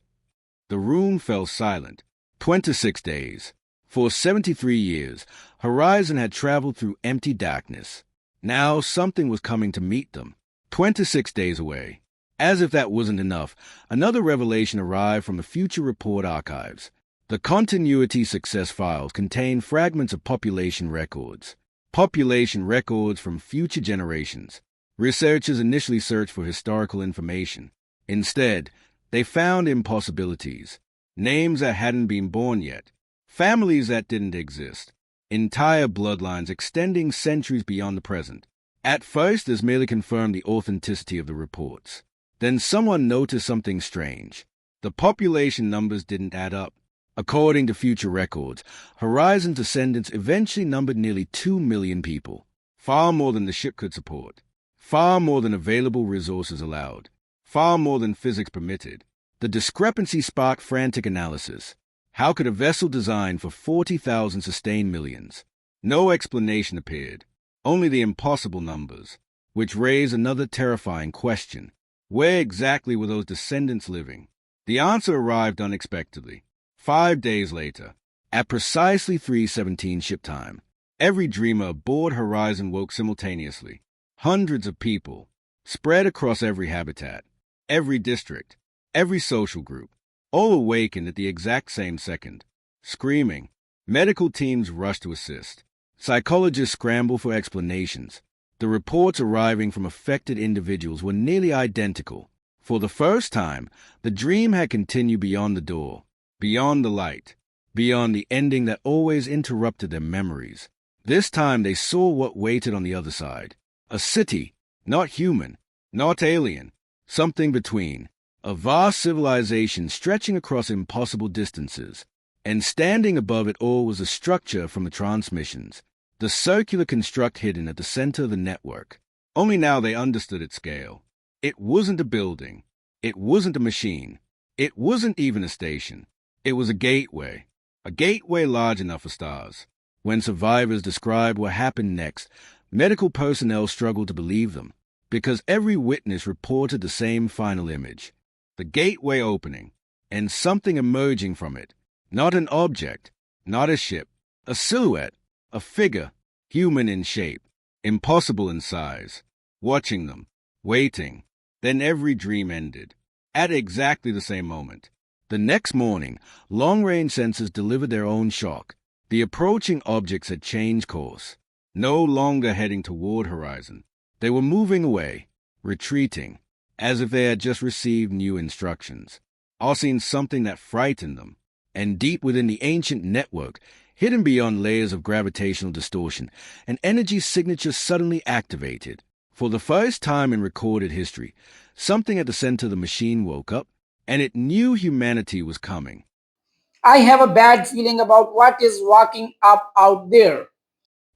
The room fell silent. 26 days. For 73 years, Horizon had traveled through empty darkness. Now something was coming to meet them. 26 days away. As if that wasn't enough, another revelation arrived from the Future Report archives. The continuity success files contained fragments of population records. Population records from future generations. Researchers initially searched for historical information. Instead, they found impossibilities. Names that hadn't been born yet. Families that didn't exist. Entire bloodlines extending centuries beyond the present. At first, this merely confirmed the authenticity of the reports. Then someone noticed something strange. The population numbers didn't add up. According to future records, Horizon's descendants eventually numbered nearly 2 million people. Far more than the ship could support. Far more than available resources allowed. Far more than physics permitted. The discrepancy sparked frantic analysis. How could a vessel designed for 40,000 sustain millions? No explanation appeared. Only the impossible numbers, which raised another terrifying question. Where exactly were those descendants living? The answer arrived unexpectedly. 5 days later, at precisely 3:17 ship time, every dreamer aboard Horizon woke simultaneously. Hundreds of people, spread across every habitat, every district, every social group, all awakened at the exact same second. Screaming, medical teams rushed to assist. Psychologists scrambled for explanations. The reports arriving from affected individuals were nearly identical. For the first time, the dream had continued beyond the door, beyond the light, beyond the ending that always interrupted their memories. This time they saw what waited on the other side. A city, not human, not alien, something between. A vast civilization stretching across impossible distances. And standing above it all was a structure from the transmissions. The circular construct hidden at the center of the network. Only now they understood its scale. It wasn't a building. It wasn't a machine. It wasn't even a station. It was a gateway large enough for stars. When survivors described what happened next, medical personnel struggled to believe them, because every witness reported the same final image. The gateway opening, and something emerging from it. Not an object, not a ship, a silhouette, a figure, human in shape, impossible in size. Watching them, waiting. Then every dream ended. At exactly the same moment. The next morning, long-range sensors delivered their own shock. The approaching objects had changed course. No longer heading toward Horizon. They were moving away, retreating, as if they had just received new instructions. All seen something that frightened them. And deep within the ancient network, hidden beyond layers of gravitational distortion, an energy signature suddenly activated. For the first time in recorded history, something at the center of the machine woke up, and it knew humanity was coming. I have a bad feeling about what is walking up out there.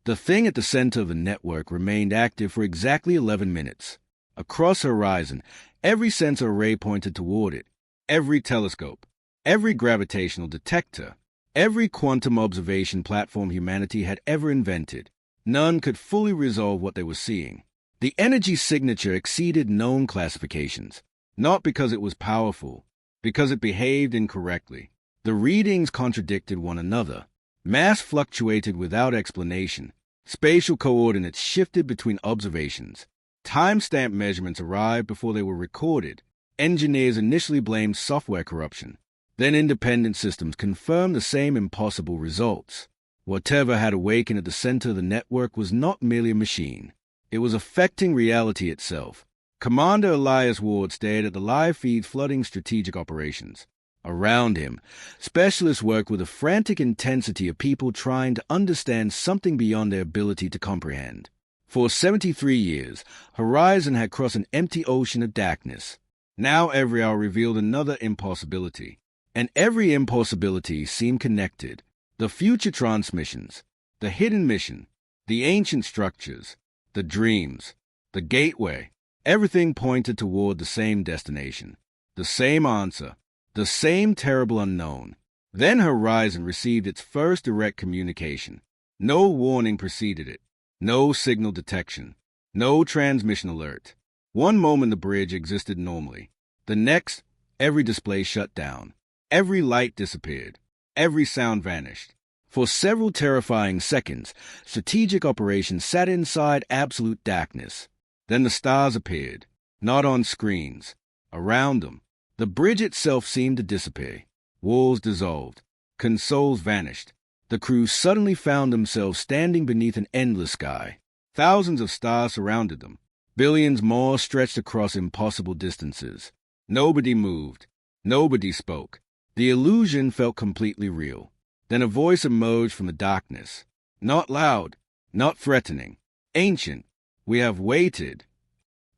The thing at the center of the network remained active for exactly 11 minutes. Across Horizon, every sensor array pointed toward it. Every telescope, every gravitational detector, every quantum observation platform humanity had ever invented. None could fully resolve what they were seeing. The energy signature exceeded known classifications, not because it was powerful, because it behaved incorrectly. The readings contradicted one another. Mass fluctuated without explanation. Spatial coordinates shifted between observations. Timestamp measurements arrived before they were recorded. Engineers initially blamed software corruption. Then independent systems confirmed the same impossible results. Whatever had awakened at the center of the network was not merely a machine. It was affecting reality itself. Commander Elias Ward stared at the live feed flooding strategic operations. Around him, specialists worked with a frantic intensity of people trying to understand something beyond their ability to comprehend. For 73 years, Horizon had crossed an empty ocean of darkness. Now every hour revealed another impossibility. And every impossibility seemed connected. The future transmissions, the hidden mission, the ancient structures, the dreams, the gateway. Everything pointed toward the same destination, the same answer, the same terrible unknown. Then Horizon received its first direct communication. No warning preceded it, no signal detection, no transmission alert. One moment the bridge existed normally. The next, every display shut down. Every light disappeared. Every sound vanished. For several terrifying seconds, strategic operations sat inside absolute darkness. Then the stars appeared, not on screens, around them. The bridge itself seemed to disappear. Walls dissolved. Consoles vanished. The crew suddenly found themselves standing beneath an endless sky. Thousands of stars surrounded them. Billions more stretched across impossible distances. Nobody moved. Nobody spoke. The illusion felt completely real. Then a voice emerged from the darkness. Not loud, not threatening. Ancient. We have waited.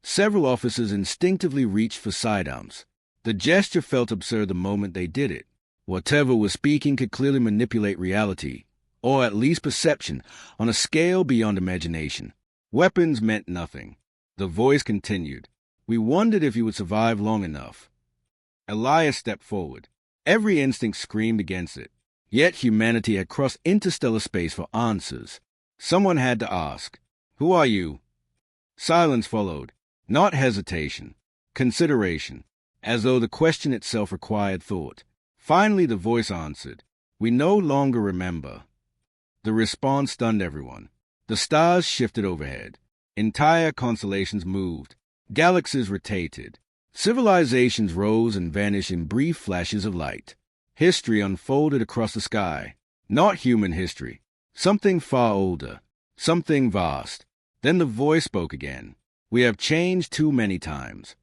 Several officers instinctively reached for sidearms. The gesture felt absurd the moment they did it. Whatever was speaking could clearly manipulate reality, or at least perception, on a scale beyond imagination. Weapons meant nothing. The voice continued. We wondered if you would survive long enough. Elias stepped forward. Every instinct screamed against it. Yet humanity had crossed interstellar space for answers. Someone had to ask, "Who are you?" Silence followed. Not hesitation. Consideration. As though the question itself required thought. Finally the voice answered, "We no longer remember." The response stunned everyone. The stars shifted overhead. Entire constellations moved. Galaxies rotated. Civilizations rose and vanished in brief flashes of light. History unfolded across the sky. Not human history. Something far older. Something vast. Then the voice spoke again. We have changed too many times.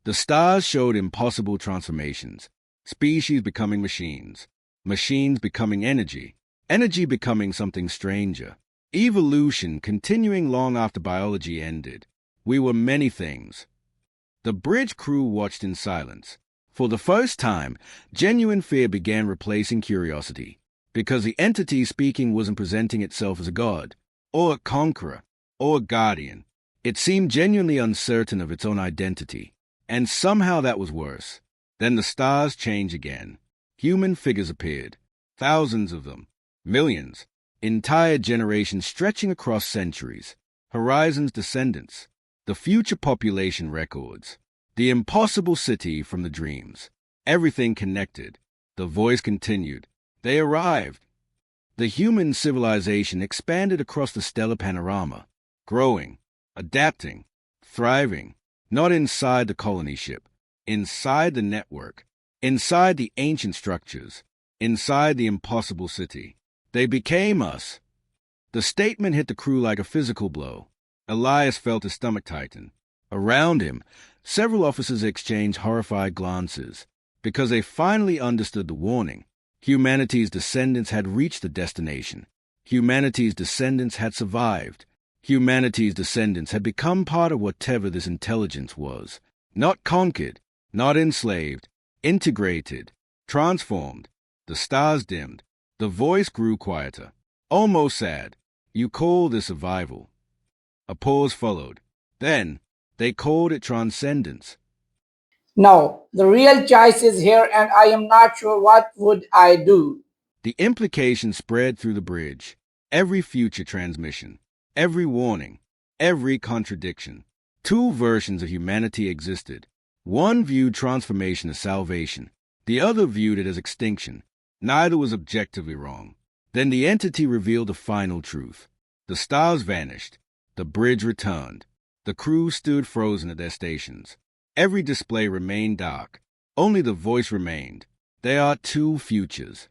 The stars showed impossible transformations. Species becoming machines. Machines becoming energy. Energy becoming something stranger. Evolution continuing long after biology ended. We were many things. The bridge crew watched in silence. For the first time, genuine fear began replacing curiosity, because the entity speaking wasn't presenting itself as a god, or a conqueror, or a guardian. It seemed genuinely uncertain of its own identity, and somehow that was worse. Then the stars changed again. Human figures appeared, thousands of them, millions, entire generations stretching across centuries, Horizon's descendants, the future population records, the impossible city from the dreams, everything connected. The voice continued. They arrived. The human civilization expanded across the stellar panorama, growing, adapting, thriving, not inside the colony ship, inside the network, inside the ancient structures, inside the impossible city. They became us. The statement hit the crew like a physical blow. Elias felt his stomach tighten. Around him, several officers exchanged horrified glances, because they finally understood the warning. Humanity's descendants had reached the destination. Humanity's descendants had survived. Humanity's descendants had become part of whatever this intelligence was. Not conquered, not enslaved, integrated, transformed. The stars dimmed. The voice grew quieter, almost sad. You call this survival. A pause followed. Then, they called it transcendence. No, the real choice is here and I am not sure what would I do. The implication spread through the bridge. Every future transmission, every warning, every contradiction. Two versions of humanity existed. One viewed transformation as salvation. The other viewed it as extinction. Neither was objectively wrong. Then the entity revealed the final truth. The stars vanished. The bridge returned. The crew stood frozen at their stations. Every display remained dark. Only the voice remained. There are two futures.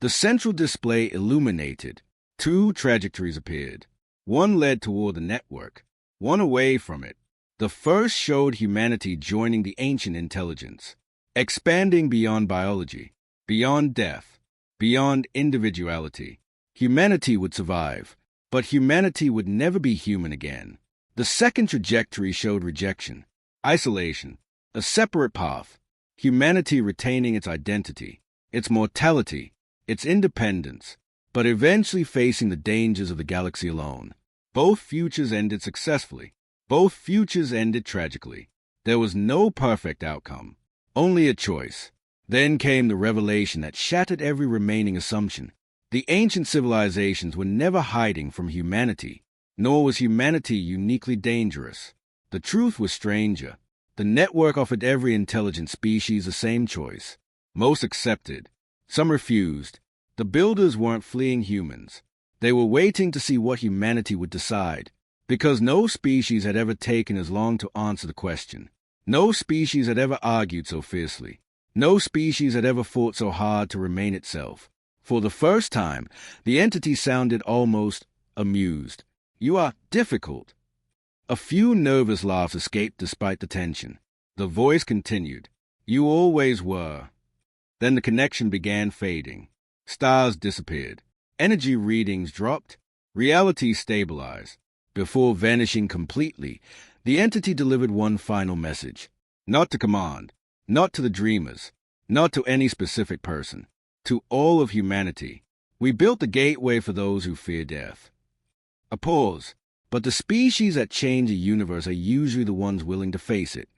The central display illuminated. Two trajectories appeared. One led toward the network, one away from it. The first showed humanity joining the ancient intelligence, expanding beyond biology, beyond death, beyond individuality. Humanity would survive, but humanity would never be human again. The second trajectory showed rejection, isolation, a separate path, humanity retaining its identity, its mortality, its independence, but eventually facing the dangers of the galaxy alone. Both futures ended successfully. Both futures ended tragically. There was no perfect outcome, only a choice. Then came the revelation that shattered every remaining assumption. The ancient civilizations were never hiding from humanity, nor was humanity uniquely dangerous. The truth was stranger. The network offered every intelligent species the same choice. Most accepted. Some refused. The builders weren't fleeing humans. They were waiting to see what humanity would decide, because no species had ever taken as long to answer the question. No species had ever argued so fiercely. No species had ever fought so hard to remain itself. For the first time, the entity sounded almost amused. "You are difficult." A few nervous laughs escaped despite the tension. The voice continued. "You always were." Then the connection began fading. Stars disappeared. Energy readings dropped. Reality stabilized. Before vanishing completely, the entity delivered one final message. Not to command, not to the dreamers, not to any specific person, to all of humanity. "We built the gateway for those who fear death." A pause. But the species that change a universe are usually the ones willing to face it.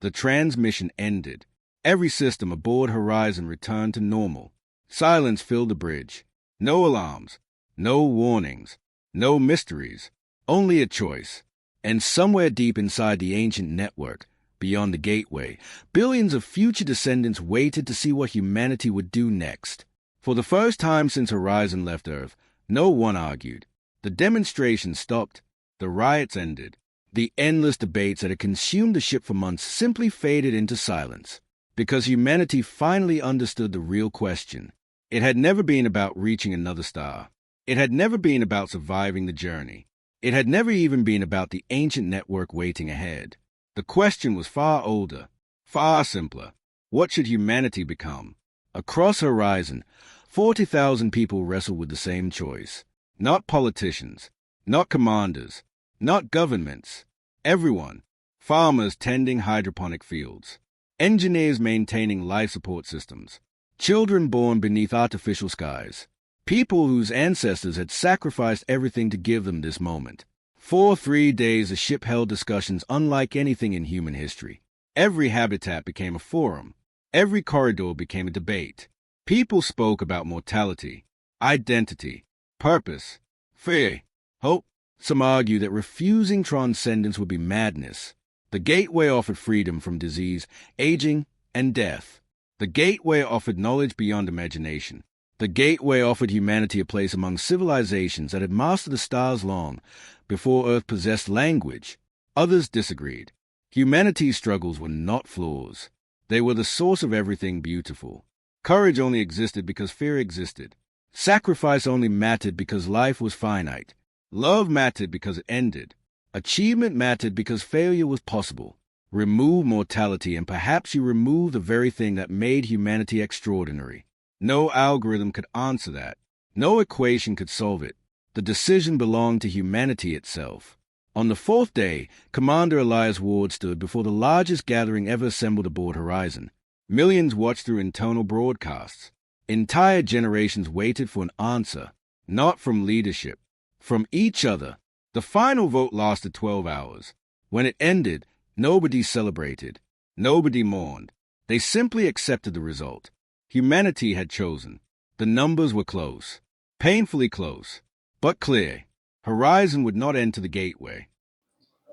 The transmission ended. Every system aboard Horizon returned to normal. Silence filled the bridge. No alarms, no warnings, no mysteries, only a choice. And somewhere deep inside the ancient network, beyond the gateway, billions of future descendants waited to see what humanity would do next. For the first time since Horizon left Earth, no one argued. The demonstration stopped. The riots ended. The endless debates that had consumed the ship for months simply faded into silence, because humanity finally understood the real question. It had never been about reaching another star. It had never been about surviving the journey. It had never even been about the ancient network waiting ahead. The question was far older, far simpler. What should humanity become? Across Horizon, 40,000 people wrestled with the same choice. Not politicians, not commanders, not governments. Everyone. Farmers tending hydroponic fields. Engineers maintaining life support systems. Children born beneath artificial skies. People whose ancestors had sacrificed everything to give them this moment. For 3 days, the ship held discussions unlike anything in human history. Every habitat became a forum. Every corridor became a debate. People spoke about mortality, identity, purpose, fear, hope. Some argued that refusing transcendence would be madness. The gateway offered freedom from disease, aging, and death. The gateway offered knowledge beyond imagination. The gateway offered humanity a place among civilizations that had mastered the stars long before Earth possessed language. Others disagreed. Humanity's struggles were not flaws. They were the source of everything beautiful. Courage only existed because fear existed. Sacrifice only mattered because life was finite. Love mattered because it ended. Achievement mattered because failure was possible. Remove mortality, and perhaps you remove the very thing that made humanity extraordinary. No algorithm could answer that. No equation could solve it. The decision belonged to humanity itself. On the fourth day, Commander Elias Ward stood before the largest gathering ever assembled aboard Horizon. Millions watched through internal broadcasts. Entire generations waited for an answer, not from leadership, from each other. The final vote lasted 12 hours. When it ended, nobody celebrated. Nobody mourned. They simply accepted the result. Humanity had chosen. The numbers were close, painfully close, but clear. Horizon would not enter the gateway.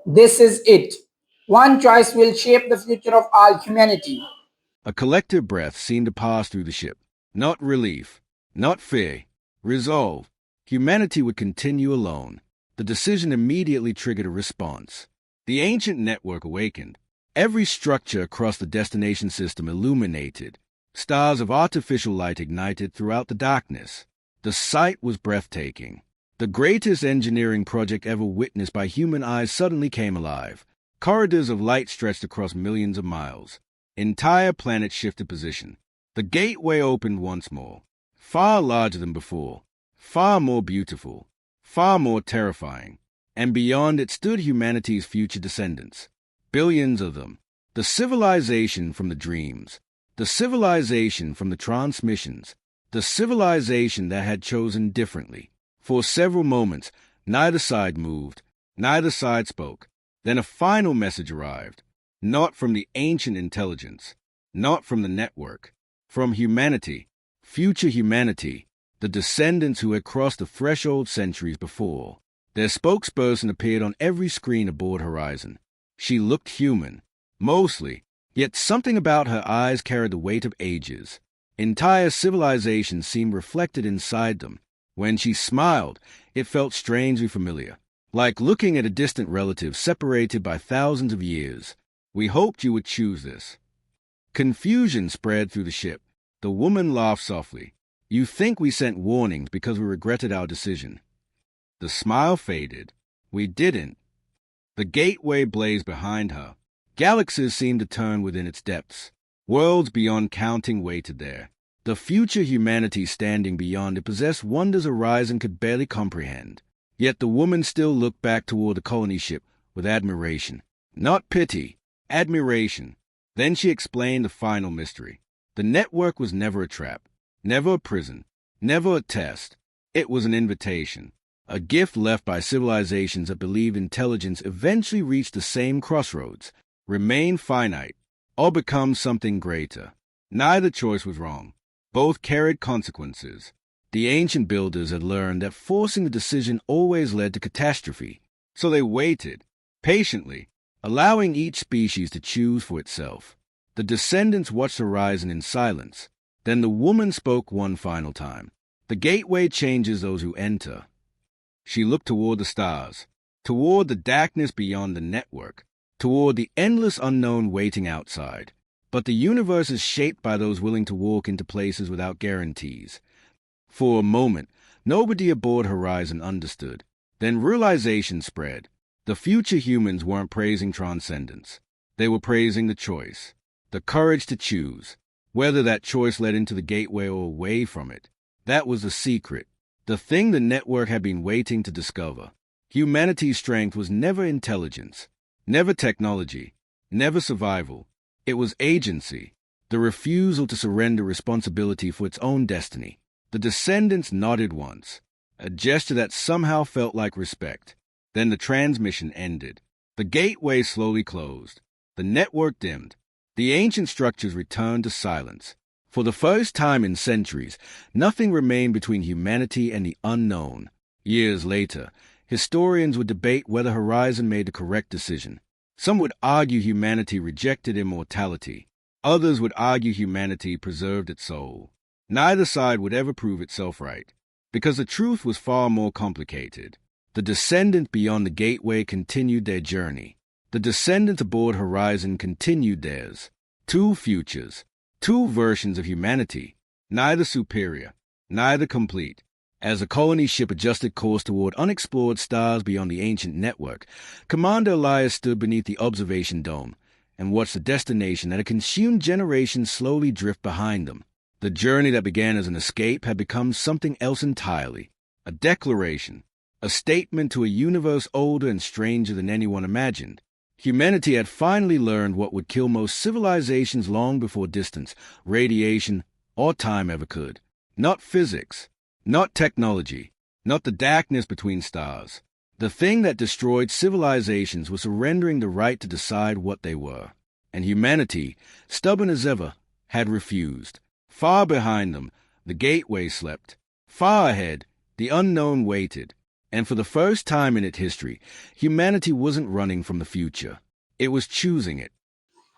This is it. One choice will shape the future of all humanity. A collective breath seemed to pass through the ship. Not relief, not fear, resolve. Humanity would continue alone. The decision immediately triggered a response. The ancient network awakened. Every structure across the destination system illuminated. Stars of artificial light ignited throughout the darkness. The sight was breathtaking. The greatest engineering project ever witnessed by human eyes suddenly came alive. Corridors of light stretched across millions of miles. Entire planets shifted position. The gateway opened once more, far larger than before, far more beautiful, far more terrifying. And beyond it stood humanity's future descendants. Billions of them. The civilization from the dreams. The civilization from the transmissions. The civilization that had chosen differently. For several moments, Neither side moved. Neither side spoke. Then a final message arrived. Not from the ancient intelligence. Not from the network. From humanity. Future humanity. The descendants who had crossed the threshold centuries before. Their spokesperson appeared on every screen aboard Horizon. She looked human. Mostly. Yet something about her eyes carried the weight of ages. Entire civilizations seemed reflected inside them. When she smiled, it felt strangely familiar, like looking at a distant relative separated by thousands of years. We hoped you would choose this. Confusion spread through the ship. The woman laughed softly. You think we sent warnings because we regretted our decision. The smile faded. We didn't. The gateway blazed behind her. Galaxies seemed to turn within its depths. Worlds beyond counting waited there. The future humanity standing beyond it possessed wonders Horizon could barely comprehend. Yet the woman still looked back toward the colony ship with admiration. Not pity, admiration. Then she explained the final mystery. The network was never a trap, never a prison, never a test. It was an invitation, a gift left by civilizations that believed intelligence eventually reached the same crossroads, remain finite, or become something greater. Neither choice was wrong. Both carried consequences. The ancient builders had learned that forcing the decision always led to catastrophe, so they waited, patiently, allowing each species to choose for itself. The descendants watched Horizon in silence. Then the woman spoke one final time. The gateway changes those who enter. She looked toward the stars, toward the darkness beyond the network, toward the endless unknown waiting outside. But the universe is shaped by those willing to walk into places without guarantees. For a moment, nobody aboard Horizon understood. Then realization spread. The future humans weren't praising transcendence. They were praising the choice, the courage to choose, whether that choice led into the gateway or away from it. That was the secret, the thing the network had been waiting to discover. Humanity's strength was never intelligence, never technology, never survival. It was agency, the refusal to surrender responsibility for its own destiny. The descendants nodded once, a gesture that somehow felt like respect. Then the transmission ended. The gateway slowly closed. The network dimmed. The ancient structures returned to silence. For the first time in centuries, nothing remained between humanity and the unknown. Years later, historians would debate whether Horizon made the correct decision. Some would argue humanity rejected immortality. Others would argue humanity preserved its soul. Neither side would ever prove itself right, because the truth was far more complicated. The descendants beyond the gateway continued their journey. The descendants aboard Horizon continued theirs. Two futures, two versions of humanity, neither superior, neither complete. As the colony ship adjusted course toward unexplored stars beyond the ancient network, Commander Elias stood beneath the observation dome and watched the destination that had consumed generations slowly drift behind them. The journey that began as an escape had become something else entirely, a declaration, a statement to a universe older and stranger than anyone imagined. Humanity had finally learned what would kill most civilizations long before distance, radiation, or time ever could. Not physics. Not technology, not the darkness between stars. The thing that destroyed civilizations was surrendering the right to decide what they were. And humanity, stubborn as ever, had refused. Far behind them, the gateway slept. Far ahead, the unknown waited. And for the first time in its history, humanity wasn't running from the future. It was choosing it.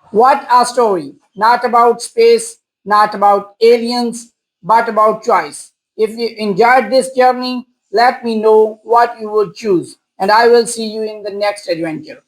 What a story! Not about space, not about aliens, but about choice. If you enjoyed this journey, let me know what you would choose, and I will see you in the next adventure.